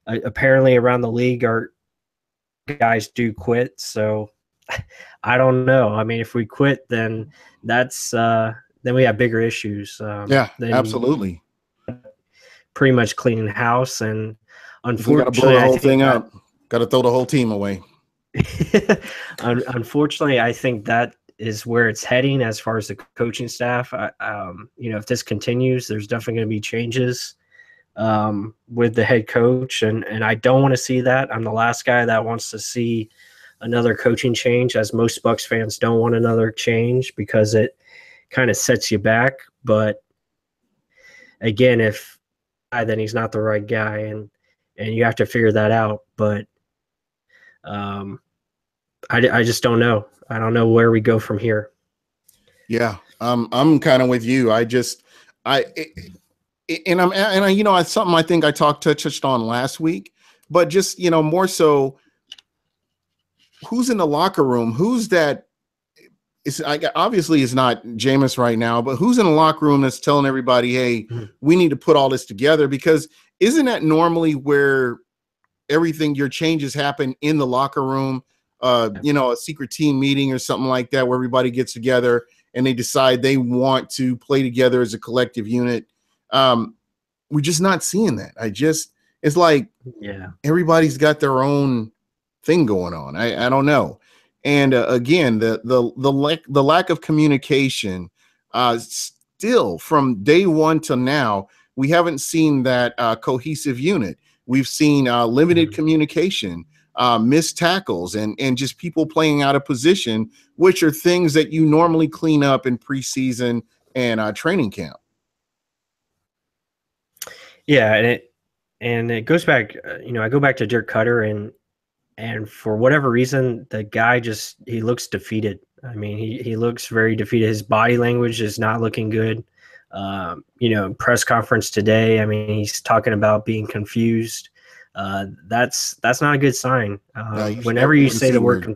Speaker 2: apparently around the league, our guys do quit. So I don't know. I mean, if we quit, then that's then we have bigger issues.
Speaker 1: Absolutely.
Speaker 2: Pretty much cleaning house, and unfortunately,
Speaker 1: blow the whole thing up. Got to throw the whole team away.
Speaker 2: Unfortunately, I think that is where it's heading as far as the coaching staff. If this continues, there's definitely going to be changes with the head coach, and I don't want to see that. I'm the last guy that wants to see another coaching change, as most Bucs fans don't want another change because it kind of sets you back. But again, if then he's not the right guy, and you have to figure that out. But I just don't know. I don't know where we go from here.
Speaker 1: Yeah, I'm kind of with you. It's something I think I touched on last week, but just, more so, who's in the locker room? Who's that? Obviously it's not Jameis right now, but who's in the locker room that's telling everybody, hey, we need to put all this together? Because isn't that normally where your changes happen, in the locker room a secret team meeting or something like that where everybody gets together and they decide they want to play together as a collective unit. We're just not seeing that. It's like everybody's got their own thing going on. I don't know. And again, the lack of communication, still from day one till now, we haven't seen that cohesive unit. We've seen limited communication, missed tackles, and just people playing out of position, which are things that you normally clean up in preseason and training camp.
Speaker 2: Yeah, and it goes back. I go back to Dirk Cutter, and for whatever reason, the guy he looks defeated. I mean, he looks very defeated. His body language is not looking good. Press conference today, I mean, he's talking about being confused. That's not a good sign. Whenever you say the word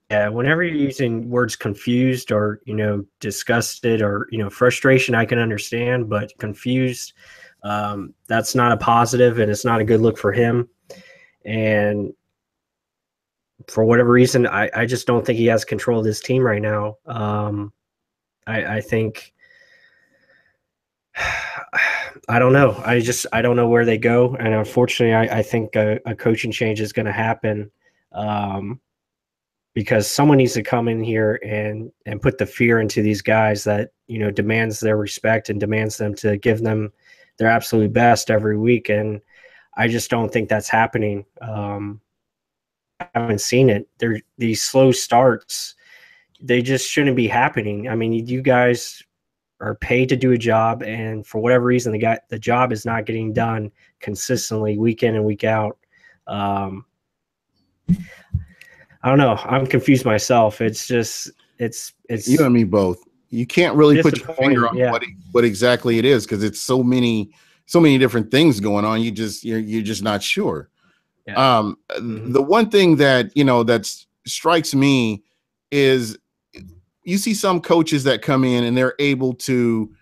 Speaker 2: whenever you're using words confused or, disgusted or, frustration, I can understand, but confused, that's not a positive and it's not a good look for him. And for whatever reason, I just don't think he has control of this team right now. I think, I don't know. I don't know where they go. And unfortunately, I think a coaching change is going to happen, because someone needs to come in here and put the fear into these guys that, demands their respect and demands them to give them their absolute best every week. And I just don't think that's happening. I haven't seen it. These slow starts, they just shouldn't be happening. I mean, you guys are paid to do a job, and for whatever reason, the job is not getting done consistently week in and week out. I don't know. I'm confused myself. It's
Speaker 1: you and me both. You can't really put your finger on what exactly it is, because it's so many different things going on. You're just not sure. Yeah. The one thing that that strikes me is you see some coaches that come in and they're able to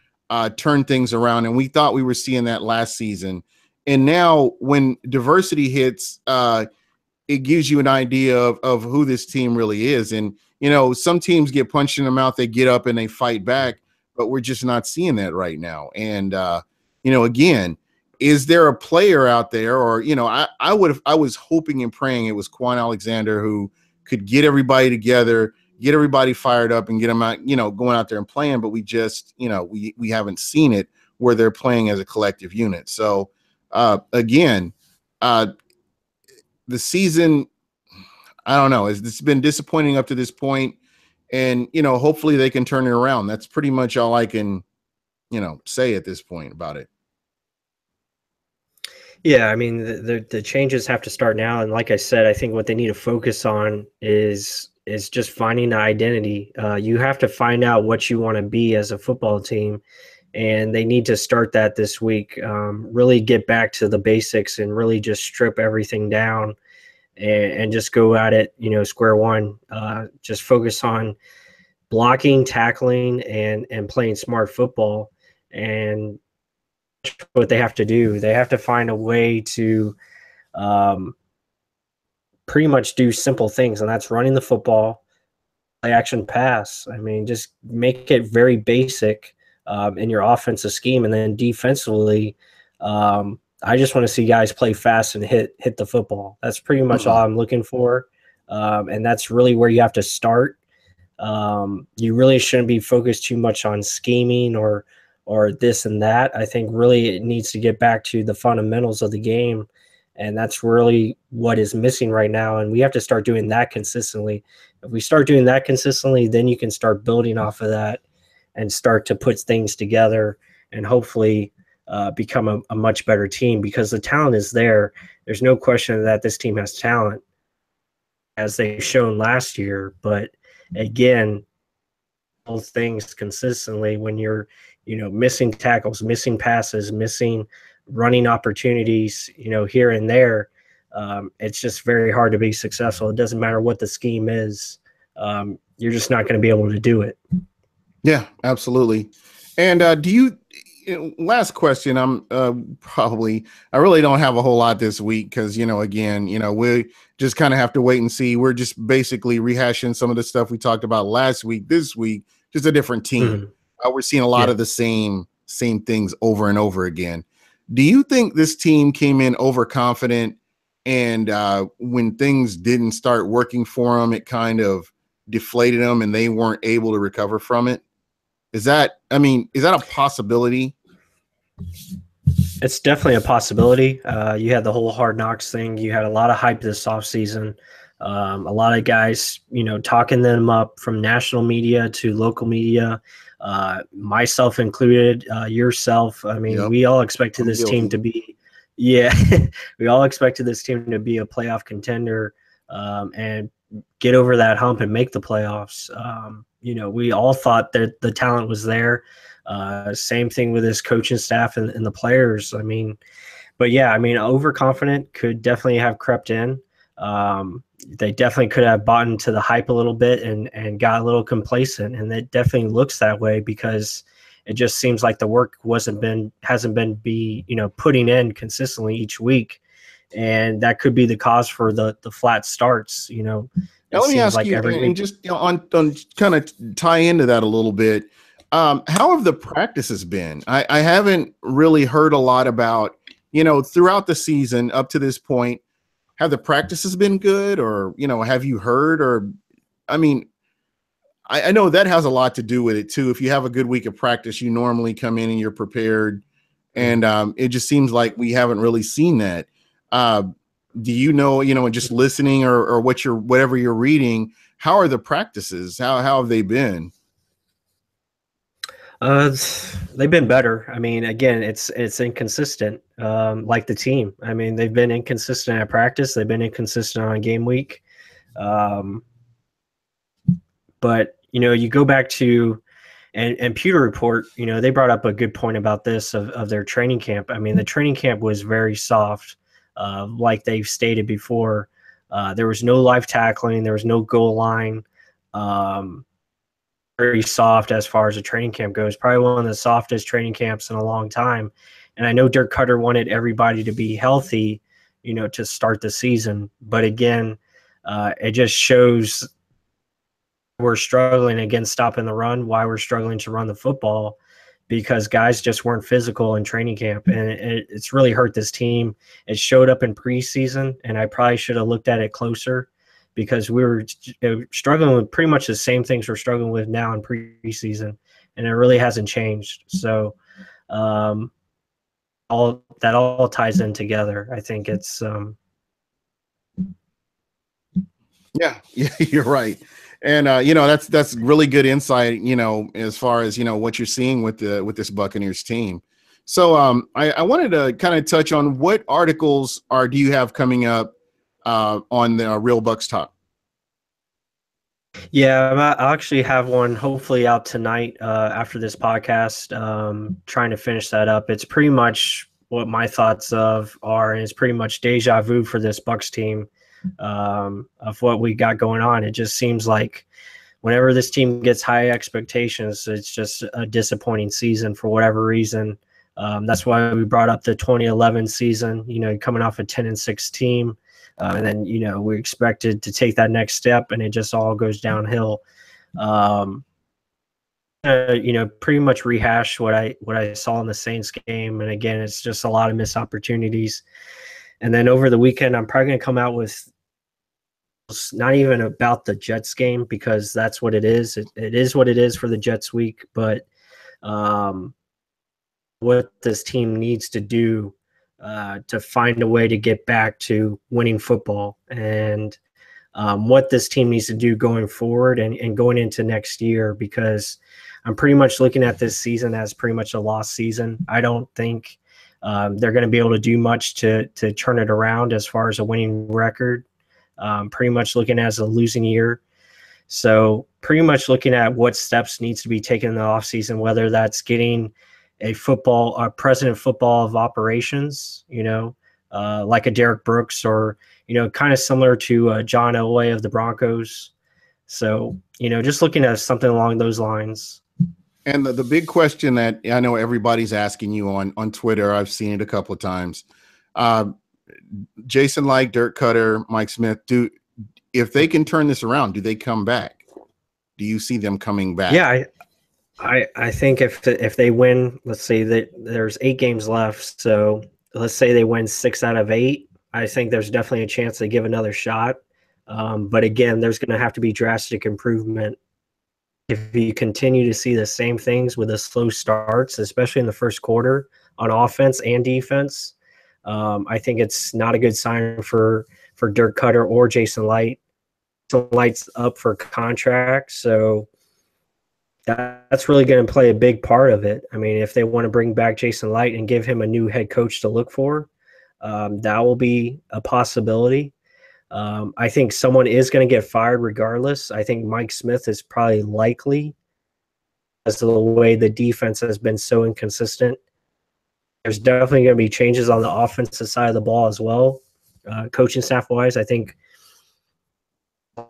Speaker 1: turn things around, and we thought we were seeing that last season. And now when diversity hits, it gives you an idea of who this team really is. And some teams get punched in the mouth, they get up and they fight back, but we're just not seeing that right now. And again, is there a player out there, or I was hoping and praying it was Quan Alexander who could get everybody together, get everybody fired up, and get them out, going out there and playing. But we just, we haven't seen it where they're playing as a collective unit. So again, the season, I don't know, it's been disappointing up to this point, and hopefully they can turn it around. That's pretty much all I can say at this point about it.
Speaker 2: Yeah, I mean, the changes have to start now. And like I said, I think what they need to focus on is just finding an identity. You have to find out what you want to be as a football team, and they need to start that this week. Really get back to the basics and really just strip everything down and just go at it, square one. Just focus on blocking, tackling, and playing smart football. And what they have to do, they have to find a way to pretty much do simple things, and that's running the football, play action pass. I mean, just make it very basic in your offensive scheme, and then defensively, I just want to see guys play fast and hit the football. That's pretty much all I'm looking for, and that's really where you have to start. You really shouldn't be focused too much on scheming or this and that. I think really it needs to get back to the fundamentals of the game, and that's really what is missing right now. And we have to start doing that consistently. If we start doing that consistently, then you can start building off of that and start to put things together and hopefully become a much better team, because the talent is there. There's no question that this team has talent, as they've shown last year. But again, those things consistently, when you're missing tackles, missing passes, missing running opportunities, here and there, it's just very hard to be successful. It doesn't matter what the scheme is. You're just not going to be able to do it.
Speaker 1: Yeah, absolutely. And do last question. I'm I really don't have a whole lot this week because, again, we just kind of have to wait and see. We're just basically rehashing some of the stuff we talked about last week, this week, just a different team. We're seeing a lot of the same things over and over again. Do you think this team came in overconfident and when things didn't start working for them, it kind of deflated them and they weren't able to recover from it? Is that a possibility?
Speaker 2: It's definitely a possibility. You had the whole Hard Knocks thing. You had a lot of hype this offseason. A lot of guys, talking them up from national media to local media, myself included, yourself. I mean, we all expected this team to be, we all expected this team to be a playoff contender and get over that hump and make the playoffs. We all thought that the talent was there. Same thing with his coaching staff and the players. Overconfident could definitely have crept in. They definitely could have bought into the hype a little bit and got a little complacent. And it definitely looks that way because it just seems like the work hasn't been putting in consistently each week. And that could be the cause for the flat starts, Now,
Speaker 1: let me ask you, and just on kind of tie into that a little bit. How have the practices been? I haven't really heard a lot about, throughout the season up to this point. Have the practices been good, or have you heard? Or, I know that has a lot to do with it too. If you have a good week of practice, you normally come in and you're prepared, and it just seems like we haven't really seen that. Do just listening or whatever you're reading, how are the practices? How have they been?
Speaker 2: They've been better. Again, it's inconsistent, like the team. They've been inconsistent at practice. They've been inconsistent on game week. But, you go back to and Pewter Report, they brought up a good point about this of their training camp. The training camp was very soft, like they've stated before. There was no live tackling. There was no goal line. Very soft as far as a training camp goes. Probably one of the softest training camps in a long time. And I know Dirk Cutter wanted everybody to be healthy, to start the season. But again, it just shows we're struggling against stopping the run, why we're struggling to run the football, because guys just weren't physical in training camp. And it's really hurt this team. It showed up in preseason, and I probably should have looked at it closer, because we were struggling with pretty much the same things we're struggling with now in preseason, and it really hasn't changed. So all ties in together. I think it's
Speaker 1: yeah, you're right. And that's really good insight, as far as what you're seeing with this Buccaneers team. So I wanted to kind of touch on what articles do you have coming up on the Real Bucs Talk?
Speaker 2: Yeah, I'll actually have one hopefully out tonight after this podcast. Trying to finish that up. It's pretty much what my thoughts are, and it's pretty much deja vu for this Bucs team of what we got going on. It just seems like whenever this team gets high expectations, it's just a disappointing season for whatever reason. That's why we brought up the 2011 season, coming off a 10-6 team. And then, we expected to take that next step, and it just all goes downhill. Pretty much rehash what I saw in the Saints game. And again, it's just a lot of missed opportunities. And then over the weekend, I'm probably going to come out with not even about the Jets game, because that's what it is. It is what it is for the Jets week. But what this team needs to do to find a way to get back to winning football, and what this team needs to do going forward and going into next year, because I'm pretty much looking at this season as pretty much a lost season. I don't think they're going to be able to do much to turn it around as far as a winning record. Pretty much looking as a losing year. So pretty much looking at what steps needs to be taken in the offseason, whether that's getting a president of football of operations, like a Derek Brooks, or, kind of similar to John Elway of the Broncos. So, just looking at something along those lines.
Speaker 1: And the big question that I know everybody's asking you on Twitter, I've seen it a couple of times. Uh, Jason Light, Dirk Cutter, Mike Smith, if they can turn this around, do they come back? Do you see them coming back?
Speaker 2: Yeah, I think if they win, let's say that there's 8 games left, so let's say they win 6 out of 8. I think there's definitely a chance they give another shot. But again, there's going to have to be drastic improvement. If you continue to see the same things with the slow starts, especially in the first quarter on offense and defense, I think it's not a good sign for Dirk Cutter or Jason Light. Jason Light's up for contract, so that's really going to play a big part of it. I mean, if they want to bring back Jason Light and give him a new head coach to look for, that will be a possibility. I think someone is going to get fired regardless. I think Mike Smith is probably likely, as the way the defense has been so inconsistent. There's definitely going to be changes on the offensive side of the ball as well. Coaching staff wise, I think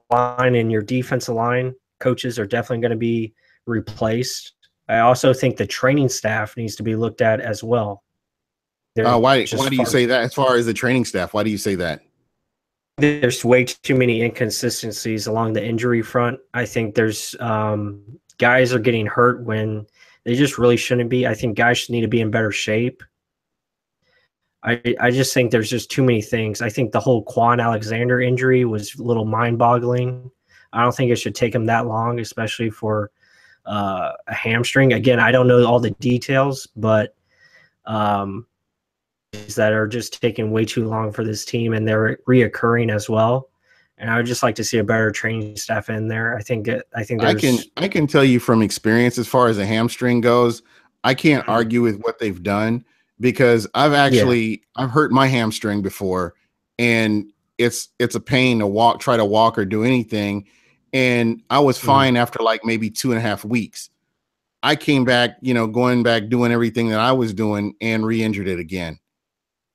Speaker 2: line and your defensive line coaches are definitely going to be replaced. I also think the training staff needs to be looked at as well.
Speaker 1: Why do you say that? As far as the training staff, why do you say that?
Speaker 2: There's way too many inconsistencies along the injury front. I think there's guys are getting hurt when they just really shouldn't be. I think guys need to be in better shape. I just think there's just too many things. I think the whole Quan Alexander injury was a little mind-boggling. I don't think it should take him that long, especially for a hamstring. Again, I don't know all the details, but that are just taking way too long for this team, and they're reoccurring as well. And I would just like to see a better training staff in there. I think I
Speaker 1: can tell you from experience, as far as a hamstring goes, I can't argue with what they've done, because I've hurt my hamstring before, and it's a pain to try to walk or do anything. And I was fine after like maybe 2.5 weeks. I came back, going back, doing everything that I was doing, and re-injured it again.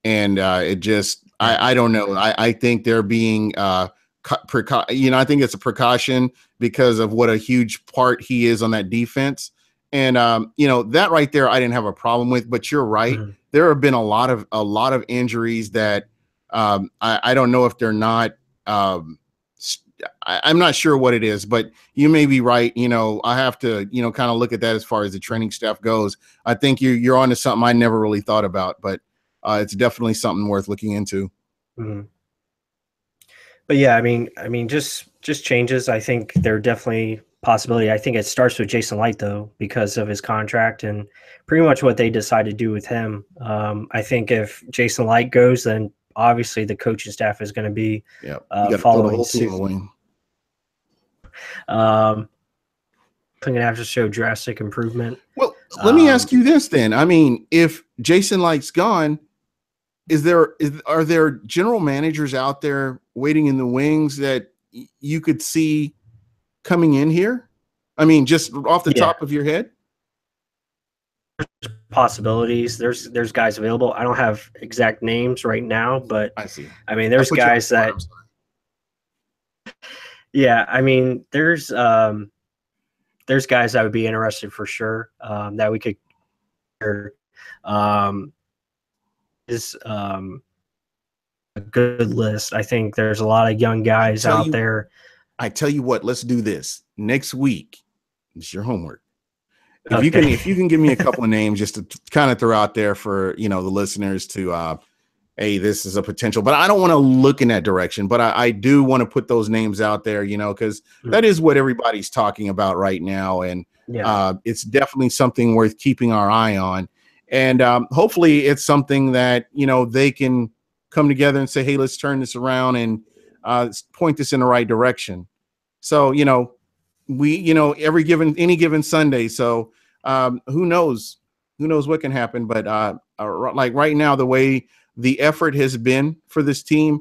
Speaker 1: And it just, I don't know. I think they're being, I think it's a precaution because of what a huge part he is on that defense. And, that right there, I didn't have a problem with, but you're right. Mm-hmm. There have been a lot of injuries that I don't know if they're not, I'm not sure what it is, but you may be right. I have to, kind of look at that as far as the training staff goes. I think you're onto something I never really thought about, but it's definitely something worth looking into.
Speaker 2: Mm-hmm. But yeah, I mean, just changes. I think they're definitely possibility. I think it starts with Jason Light though, because of his contract and pretty much what they decide to do with him. I think if Jason Light goes, then obviously the coaching staff is going to be following suit. Going to have to show drastic improvement.
Speaker 1: Well, let me ask you this then. I mean, if Jason Light's gone, are there general managers out there waiting in the wings that you could see coming in here? I mean, just off the top of your head?
Speaker 2: Possibilities. There's guys available. I don't have exact names right now, but
Speaker 1: I see.
Speaker 2: I mean, there's guys that. Yeah, I mean, there's guys I would be interested for sure that we could. Is a good list. I think there's a lot of young guys out there.
Speaker 1: I tell you what, let's do this next week. It's your homework. If you can give me a couple of names just to kind of throw out there for the listeners to hey, this is a potential, but I don't want to look in that direction. But I do want to put those names out there, because that is what everybody's talking about right now, and it's definitely something worth keeping our eye on. And hopefully it's something that, they can come together and say, hey, let's turn this around and point this in the right direction. So, we, any given Sunday. So who knows what can happen. But like right now, the way the effort has been for this team,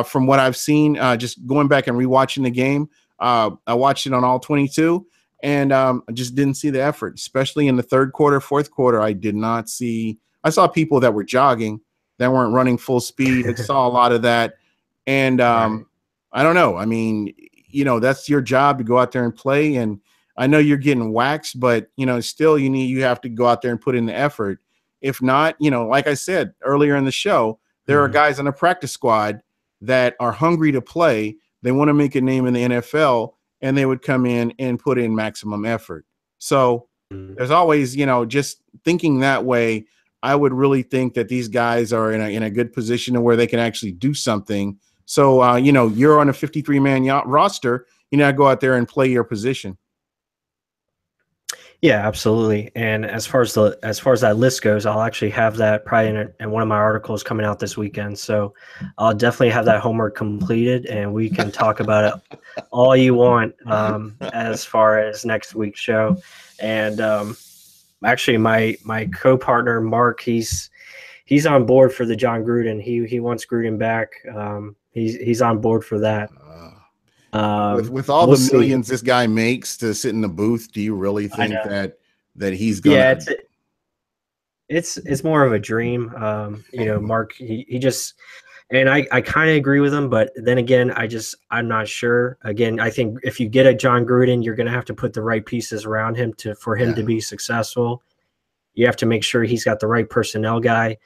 Speaker 1: from what I've seen, just going back and rewatching the game, I watched it on all 22. And I just didn't see the effort, especially in the third quarter, fourth quarter. I saw people that were jogging, that weren't running full speed. I saw a lot of that. And I don't know. I mean, that's your job to go out there and play. And I know you're getting waxed, but still you have to go out there and put in the effort. If not, like I said earlier in the show, there are guys on the practice squad that are hungry to play. They want to make a name in the NFL, and they would come in and put in maximum effort. So there's always, just thinking that way. I would really think that these guys are in a good position to where they can actually do something. So, you're on a 53-man roster. Go out there and play your position.
Speaker 2: Yeah, absolutely. And as far as that list goes, I'll actually have that probably in one of my articles coming out this weekend. So I'll definitely have that homework completed, and we can talk about it all you want as far as next week's show. And actually, my co-partner Mark, he's on board for the John Gruden. He wants Gruden back. He's on board for that.
Speaker 1: With all the millions this guy makes to sit in the booth, do you really think that he's gonna?
Speaker 2: Yeah, it's more of a dream. Mark, he just, and I kind of agree with him, but then again, I'm not sure. Again, I think if you get a John Gruden, you're gonna have to put the right pieces around him for him to be successful. You have to make sure he's got the right personnel guy,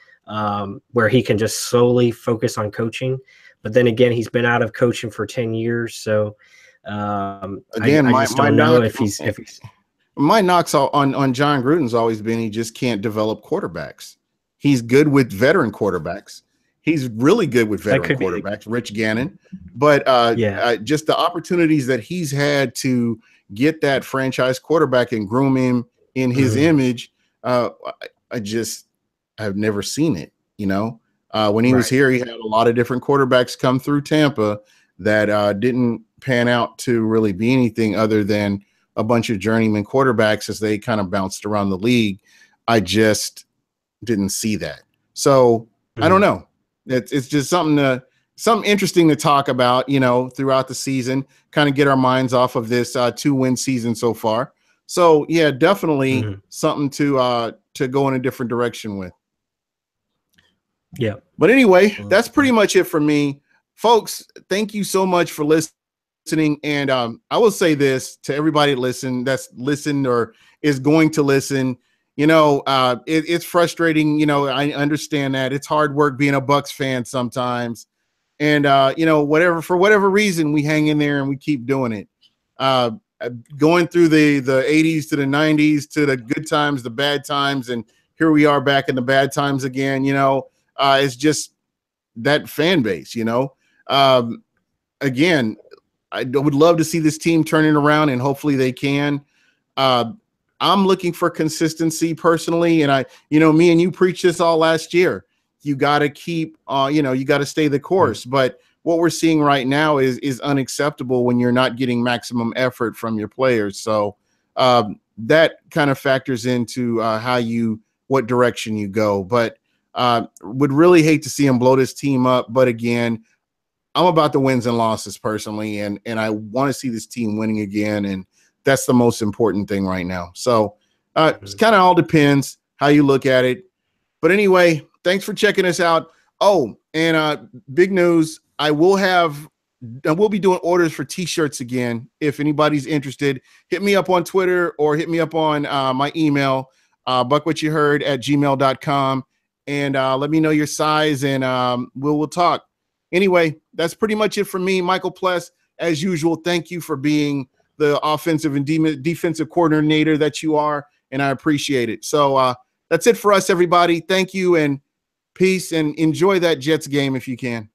Speaker 2: where he can just solely focus on coaching. But then again, he's been out of coaching for 10 years. So
Speaker 1: again,
Speaker 2: I just don't know if he's
Speaker 1: my knocks on John Gruden's always been he just can't develop quarterbacks. He's good with veteran quarterbacks. He's really good with veteran quarterbacks, Rich Gannon. But just the opportunities that he's had to get that franchise quarterback and groom him in his image, I've never seen it, When he was here, he had a lot of different quarterbacks come through Tampa that didn't pan out to really be anything other than a bunch of journeyman quarterbacks as they kind of bounced around the league. I just didn't see that. So I don't know. It's just something interesting to talk about, throughout the season, kind of get our minds off of this 2-win season so far. So yeah, definitely something to go in a different direction with.
Speaker 2: Yeah.
Speaker 1: But anyway, that's pretty much it for me. Folks, thank you so much for listening. And I will say this to everybody that's listened or is going to listen. It's frustrating. I understand that. It's hard work being a Bucs fan sometimes. And, for whatever reason, we hang in there and we keep doing it. Going through the 80s to the 90s to the good times, the bad times. And here we are back in the bad times again, it's just that fan base, again, I would love to see this team turning around, and hopefully they can. I'm looking for consistency personally. And me and you preached this all last year. You got to keep, you got to stay the course. But what we're seeing right now is unacceptable when you're not getting maximum effort from your players. So that kind of factors into what direction you go. But would really hate to see him blow this team up. But again, I'm about the wins and losses personally, and I want to see this team winning again, and that's the most important thing right now. So it kind of all depends how you look at it. But anyway, thanks for checking us out. Oh, and big news, I will be doing orders for T-shirts again. If anybody's interested, hit me up on Twitter or hit me up on my email, buckwhatyouheard@gmail.com, and let me know your size, and we'll talk. Anyway, that's pretty much it for me, Michael Pless. As usual, thank you for being the offensive and defensive coordinator that you are, and I appreciate it. So that's it for us, everybody. Thank you, and peace, and enjoy that Jets game if you can.